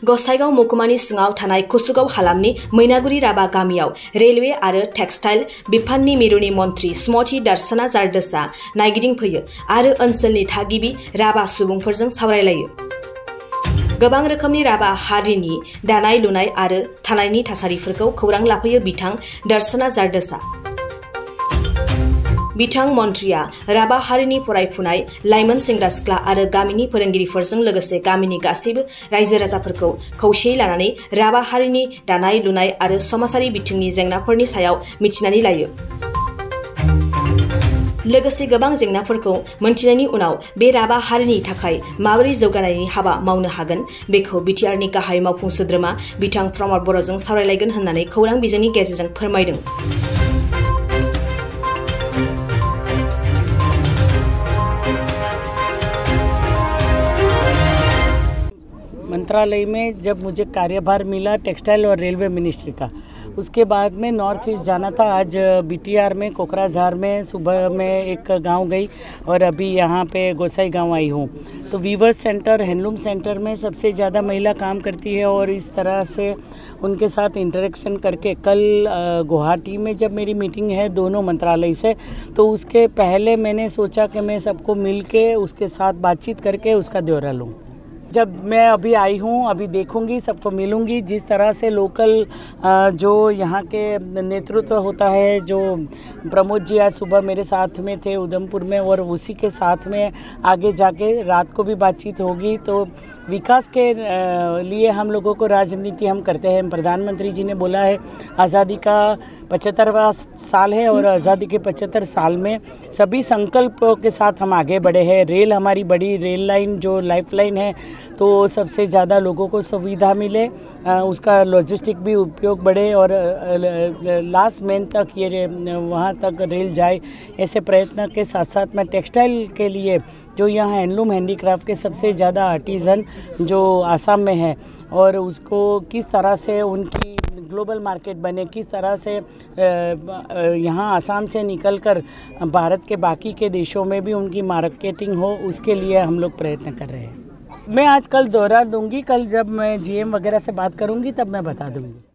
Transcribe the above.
गसाइगाव महकुमानि सिङाव थानाय कुसुगाव हालामनि मैनागुरि राभा गामियाव रेलवे आरो टेक्सटाइल बिफाननि मिरुनि मन्थ्रि स्मृति दर्शना जारदोसआ नायगिदिंफैयो आरो ओनसोलनि थागिबि राभा सुबुंफोरजों सावरायलायो। गोबां रोखोमनि राभा हारिनि दानाय लुनाय आरो थानायनि थासारिफोरखौ खौरां लाफैयो बिथां दर्शना जारदोसआ। बिथां मन्थ्रिया राभा हारिनि फरायफुनाय लाइमोन सेंग्रा सिख्ला आरो गामिनि फोरोंगिरिफोरजों लोगोसे गामिनि गासैबो रायजो राजाफोरखौ खौसेयै लानानै राभा हारिनि दानाय लुनाय आरो समाजारि बिथिंनि जेंनाफोरनि सायाव मिथिनानै लायो। लोगोसे गोबां जेंनाफोरखौ मोनथिनायनि उनाव बे राभा हारिनि थाखाय माबोरै जौगानायनि हाबा मावनो हागोन बेखौ बिटिआरनि गाहाय मावफुं सोद्रोमा बिथां प्रमद बर'जों सावरायलायगोन होननानै खौरां बिजोंनि गेजेरजों फोरमायदों। मंत्रालय में जब मुझे कार्यभार मिला टेक्सटाइल और रेलवे मिनिस्ट्री का, उसके बाद में नॉर्थ ईस्ट जाना था। आज बीटीआर में कोकराझार में सुबह में एक गांव गई और अभी यहाँ पे गोसाई गांव आई हूँ। तो वीवर सेंटर, हैंडलूम सेंटर में सबसे ज़्यादा महिला काम करती है और इस तरह से उनके साथ इंटरेक्शन करके कल गुवाहाटी में जब मेरी मीटिंग है दोनों मंत्रालय से, तो उसके पहले मैंने सोचा कि मैं सबको मिल के उसके साथ बातचीत करके उसका ब्यौरा लूँ। जब मैं अभी आई हूँ, अभी देखूंगी, सबको मिलूंगी। जिस तरह से लोकल जो यहाँ के नेतृत्व होता है, जो प्रमोद जी आज सुबह मेरे साथ में थे उधमपुर में, और उसी के साथ में आगे जाके रात को भी बातचीत होगी। तो विकास के लिए हम लोगों को राजनीति हम करते हैं। प्रधानमंत्री जी ने बोला है आज़ादी का 75वां साल है और आज़ादी के 75 साल में सभी संकल्पों के साथ हम आगे बढ़े हैं। रेल हमारी बड़ी रेल लाइन जो लाइफ लाइन है, तो सबसे ज़्यादा लोगों को सुविधा मिले, उसका लॉजिस्टिक भी उपयोग बढ़े और लास्ट मेन तक ये वहाँ तक रेल जाए। ऐसे प्रयत्न के साथ साथ मैं टेक्सटाइल के लिए जो यहाँ हैंडलूम हैंडीक्राफ्ट के सबसे ज़्यादा आर्टिज़न जो आसाम में है, और उसको किस तरह से उनकी ग्लोबल मार्केट बने, किस तरह से यहाँ आसाम से निकलकर भारत के बाकी के देशों में भी उनकी मार्केटिंग हो, उसके लिए हम लोग प्रयत्न कर रहे हैं। मैं आज कल दौरा दूंगी, कल जब मैं जीएम वगैरह से बात करूंगी तब मैं बता दूंगी।